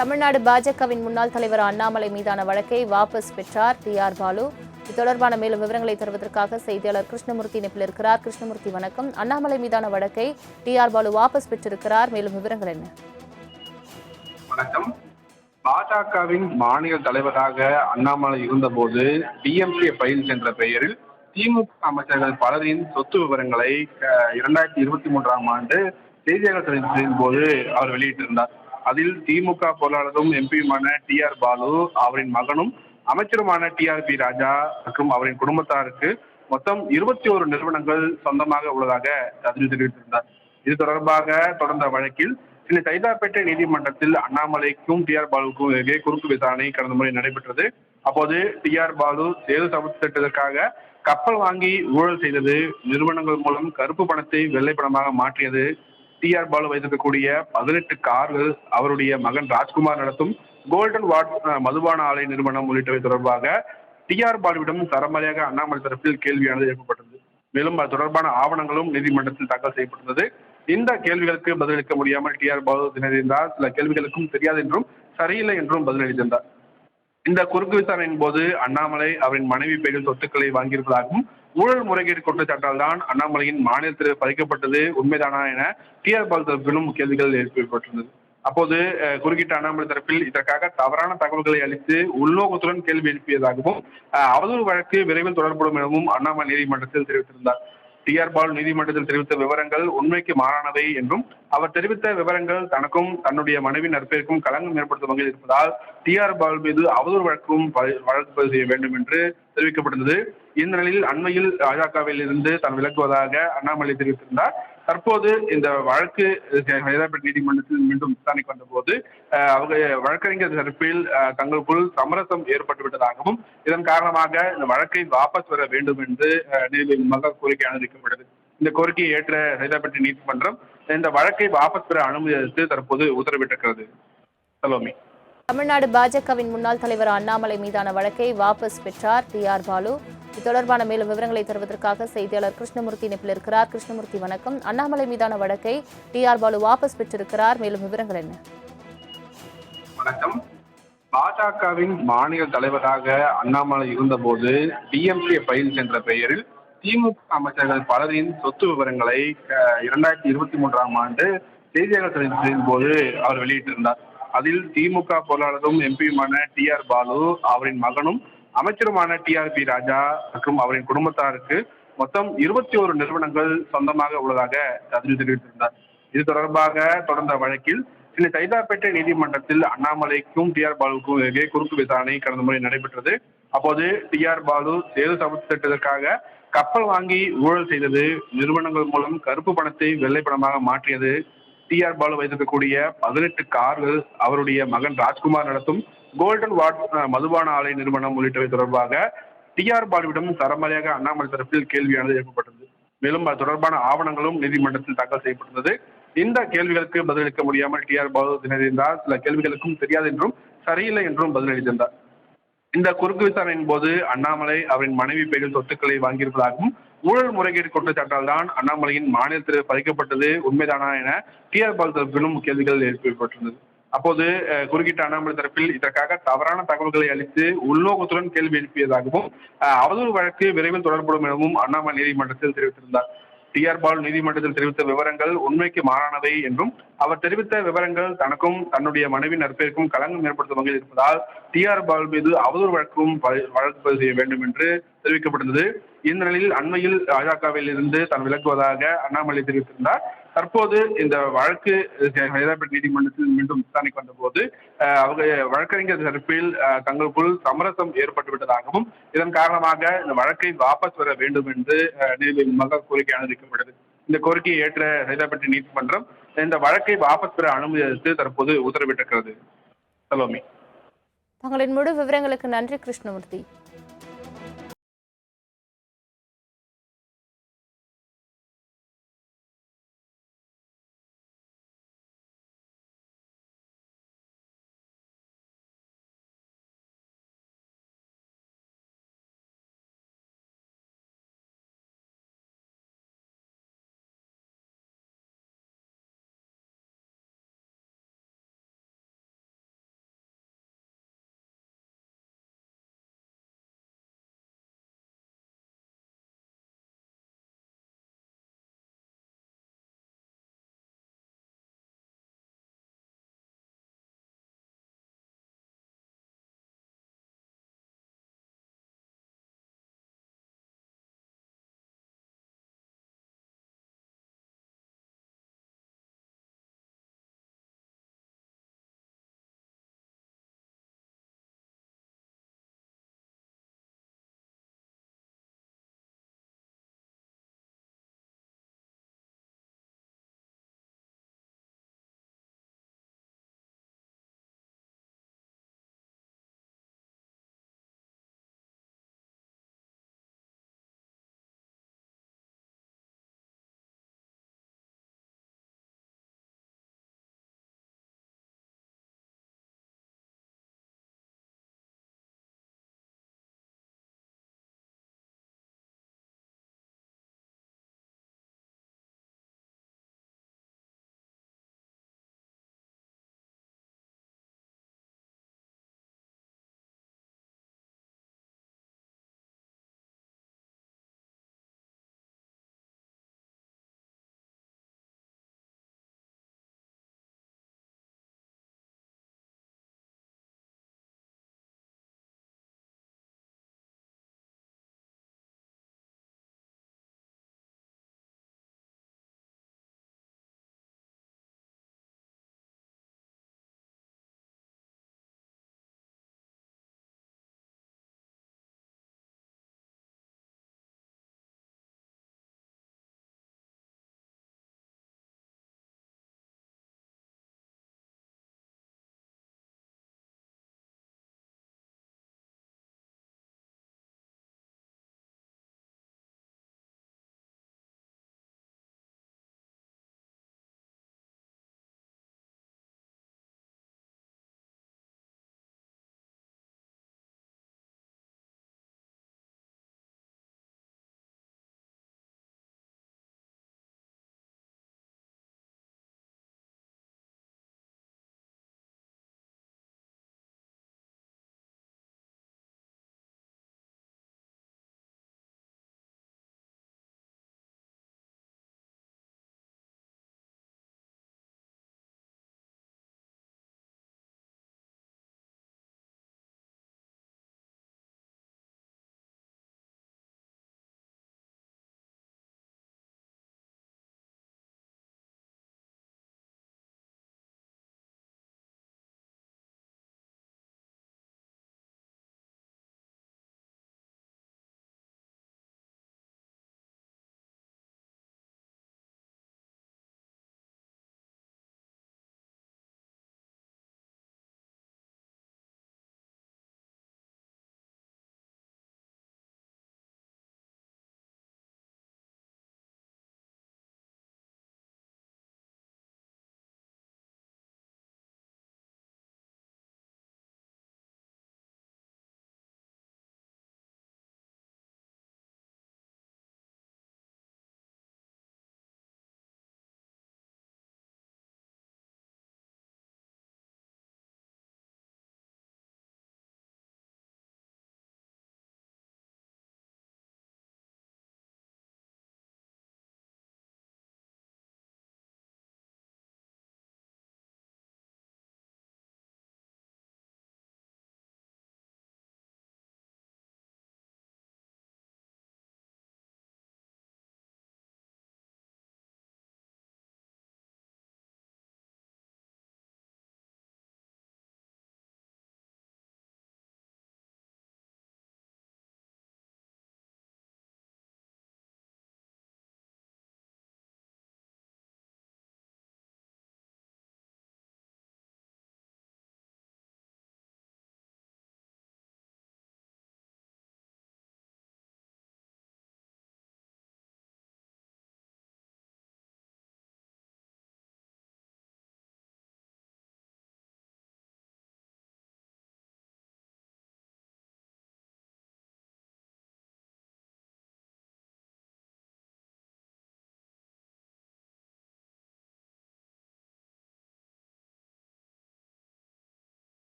தமிழ்நாடு பாஜகவின் முன்னாள் தலைவர் அண்ணாமலை மீதான வழக்கை வாபஸ் பெற்றார் டி.ஆர். பாலு. இது தொடர்பான மேலும் விவரங்களை தருவதற்காக செய்தியாளர் கிருஷ்ணமூர்த்தி இணைப்பில் இருக்கிறார். கிருஷ்ணமூர்த்தி வணக்கம். அண்ணாமலை மீதான வழக்கை டி.ஆர். பாலு வாபஸ் பெற்றிருக்கிறார். மேலும் விவரங்கள் என்ன? வணக்கம். பாஜகவின் மாநில தலைவராக அண்ணாமலை இருந்தபோது டிஎம்கே ஃபைல்ஸ் என்ற பெயரில் திமுக அமைச்சர்கள் பலரின் சொத்து விவரங்களை 2023ஆம் ஆண்டு செய்தியாளர் சந்திப்பின் போது அவர் வெளியிட்டிருந்தார். அதில் திமுக பொருளாளரும் எம்பியுமான டி.ஆர். பாலு, அவரின் மகனும் அமைச்சருமான டி.ஆர்.பி. ராஜா மற்றும் அவரின் குடும்பத்தாருக்கு மொத்தம் 21 நிறுவனங்கள் சொந்தமாக உள்ளதாக அதில் தெரிவித்திருந்தார். இது தொடர்பாக தொடர்ந்த வழக்கில் சென்னை சைதாப்பேட்டை நீதிமன்றத்தில் அண்ணாமலைக்கும் டி.ஆர். பாலுக்கும் இடையே குறுக்கு விசாரணை கடந்த முறை நடைபெற்றது. அப்போது டி.ஆர். பாலு சேது சமத்து திட்டத்திற்காக கப்பல் வாங்கி ஊழல் செய்தது, நிறுவனங்கள் மூலம் கருப்பு பணத்தை வெள்ளை பணமாக மாற்றியது, டி.ஆர். பாலு வைத்திருக்கக்கூடிய 18 கார்கள், அவருடைய மகன் ராஜ்குமார் நடத்தும் கோல்டன் வாட் மதுபான ஆலை நிறுவனம் உள்ளிட்டவை தொடர்பாக டி.ஆர். பாலுவிடம் சரமாரியாக அண்ணாமலை தரப்பில் கேள்வியானது எழுப்பப்பட்டது. மேலும் அது தொடர்பான ஆவணங்களும் நீதிமன்றத்தில் தாக்கல் செய்யப்பட்டது. இந்த கேள்விகளுக்கு பதிலளிக்க முடியாமல் டி.ஆர். பாலு திணறியிருந்தார். சில கேள்விகளுக்கும் தெரியாது என்றும் சரியில்லை என்றும் பதிலளித்திருந்தார். இந்த குறுக்கு விசாரணையின் போது அண்ணாமலை அவரின் மனைவி பெயரில் சொத்துக்களை வாங்கியிருப்பதாகவும், ஊழல் முறைகேடு குற்றச்சாட்டால் தான் அண்ணாமலையின் மாநிலத்தில் பறிக்கப்பட்டது உண்மைதானா என டி.ஆர். பாலு தரப்பிலும் கேள்விகள் எழுப்பப்பட்டிருந்தது. அப்போது குறுக்கிட்ட அண்ணாமலை தரப்பில் இதற்காக தவறான தகவல்களை அளித்து உள்நோக்கத்துடன் கேள்வி எழுப்பியதாகவும், அவதூறு வழக்கு விரைவில் தொடரப்படும் எனவும் அண்ணாமலை நீதிமன்றத்தில் தெரிவித்திருந்தார். டி.ஆர். பாலு நீதிமன்றத்தில் தெரிவித்த விவரங்கள் உண்மைக்கு மாறானவை என்றும், அவர் தெரிவித்த விவரங்கள் தனக்கும் தன்னுடைய மனைவி நற்பெயருக்கும் களங்கம் ஏற்படுத்தும் வகையில் இருப்பதால் டி.ஆர். பாலு மீது அவதூறு வழக்கு பதிவு செய்ய வேண்டும் என்று தெரிவிக்கப்பட்டது. இந்த நிலையில் அண்மையில் பாஜகவில் இருந்து தான் விலகுவதாக அண்ணாமலை தெரிவித்திருந்தார். தற்போது இந்த வழக்கு சைதாப்பேட்டை நீதிமன்றத்தில் மீண்டும் விசாரணைக்கு வந்தபோது வழக்கறிஞர் தரப்பில் தங்களுக்குள் சமரசம் ஏற்பட்டுவிட்டதாகவும், இதன் காரணமாக இந்த வழக்கை வாபஸ் பெற வேண்டும் என்று நீதிமன்ற கோரிக்கை அனுமதிக்கப்பட்டது. இந்த கோரிக்கையை ஏற்ற சைதாப்பேட்டை நீதிமன்றம் இந்த வழக்கை வாபஸ் பெற அனுமதி அளித்து தற்போது உத்தரவிட்டிருக்கிறது. சலோமி. தமிழ்நாடு பாஜகவின் முன்னாள் தலைவர் அண்ணாமலை மீதான வழக்கை வாபஸ் பெற்றார் டி.ஆர். பாலு. இது தொடர்பான மேலும் விவரங்களை தருவதற்காக செய்தியாளர் கிருஷ்ணமூர்த்தி இணைப்பில் இருக்கிறார். கிருஷ்ணமூர்த்தி வணக்கம். அண்ணாமலை மீதான வழக்கை டி.ஆர். பாலு வாபஸ் பெற்றிருக்கிறார். மேலும் விவரங்கள் என்ன? வணக்கம். பாஜகவின் மாநில தலைவராக அண்ணாமலை இருந்தபோது டிஎம்கே ஃபைல்ஸ் என்ற பெயரில் திமுக அமைச்சர்கள் பலரின் சொத்து விவரங்களை 2023ஆம் ஆண்டு செய்தியாளர் சந்திப்பின் போது அவர் வெளியிட்டிருந்தார். அதில் திமுக பொருளாளரும் எம்பியுமான டி.ஆர். பாலு, அவரின் மகனும் அமைச்சருமான டி.ஆர்.பி. ராஜா மற்றும் அவரின் குடும்பத்தாருக்கு மொத்தம் 21 நிறுவனங்கள் சொந்தமாக உள்ளதாக அதில் தெரிவித்திருந்தார். இது தொடர்பாக தொடர்ந்த வழக்கில் சென்னை சைதாப்பேட்டை நீதிமன்றத்தில் அண்ணாமலைக்கும் டி.ஆர். பாலுக்கும் இடையே குறுக்கு விசாரணை கடந்த முறை நடைபெற்றது. அப்போது டி.ஆர். பாலு சேது சமத்து திட்டத்திற்காக கப்பல் வாங்கி ஊழல் செய்தது, நிறுவனங்கள் மூலம் கருப்பு பணத்தை வெள்ளை பணமாக மாற்றியது, டி.ஆர். பாலு வைத்திருக்கக்கூடிய 18 கார்கள், அவருடைய மகன் ராஜ்குமார் நடத்தும் கோல்டன் வாட் மதுபான ஆலை நிறுவனம் உள்ளிட்டவை தொடர்பாக டி.ஆர். பாலுவிடம் சரமாரியாக அண்ணாமலை தரப்பில் கேள்வியானது எழுப்பப்பட்டது. மேலும் அது தொடர்பான ஆவணங்களும் நீதிமன்றத்தில் தாக்கல் செய்யப்பட்டது. இந்த கேள்விகளுக்கு பதிலளிக்க முடியாமல் டி.ஆர். பாலு திணறியிருந்தார். சில கேள்விகளுக்கும் தெரியாது என்றும் சரியில்லை என்றும் பதிலளித்திருந்தார். இந்த குறுக்கு விசாரணையின் போது அண்ணாமலை அவரின் மனைவி பெயரில் சொத்துக்களை வாங்கியிருப்பதாகவும், ஊழல் முறைகேடு குற்றச்சாட்டால் தான் அண்ணாமலையின் மாநிலத்தில் பறிக்கப்பட்டது உண்மைதானா என டி.ஆர். பாலு தரப்பிலும் கேள்விகள் எழுப்பப்பட்டிருந்தது. அப்போது குறுக்கிட்ட அண்ணாமலை தரப்பில் இதற்காக தவறான தகவல்களை அளித்து உள்நோக்கத்துடன் கேள்வி எழுப்பியதாகவும், அவதூறு வழக்கு விரைவில் தொடரப்படும் எனவும் அண்ணாமலை நீதிமன்றத்தில் தெரிவித்திருந்தார். டி.ஆர். பாலு நீதிமன்றத்தில் தெரிவித்த விவரங்கள் உண்மைக்கு மாறானவை என்றும், அவர் தெரிவித்த விவரங்கள் தனக்கும் தன்னுடைய மனைவி நற்பெயருக்கும் களங்கம் ஏற்படுத்தும் வகையில் இருப்பதால் டி.ஆர். பாலு மீது அவதூறு வழக்கு பதிவு செய்ய வேண்டும் என்று தெரிவிக்கப்பட்டது. இந்த நிலையில் அண்மையில் பாஜகவில் இருந்து தான் விலகுவதாக அண்ணாமலை தெரிவித்திருந்தார். தற்போது இந்த வழக்கு சைதாப்பேட்டை நீதிமன்றத்தில் மீண்டும் விசாரணைக்கு வந்தபோது வழக்கறிஞர் தரப்பில் தங்களுக்குள் சமரசம் ஏற்பட்டுவிட்டதாகவும், இதன் காரணமாக இந்த வழக்கை வாபஸ் பெற வேண்டும் என்று நீதிமன்ற கோரிக்கை அனுமதிக்கப்பட்டது. இந்த கோரிக்கையை ஏற்ற சைதாப்பேட்டை நீதிமன்றம் இந்த வழக்கை வாபஸ் பெற அனுமதி அளித்து தற்போது உத்தரவிட்டிருக்கிறது. சலோமி. தங்களின் முழு விவரங்களுக்கு நன்றி கிருஷ்ணமூர்த்தி.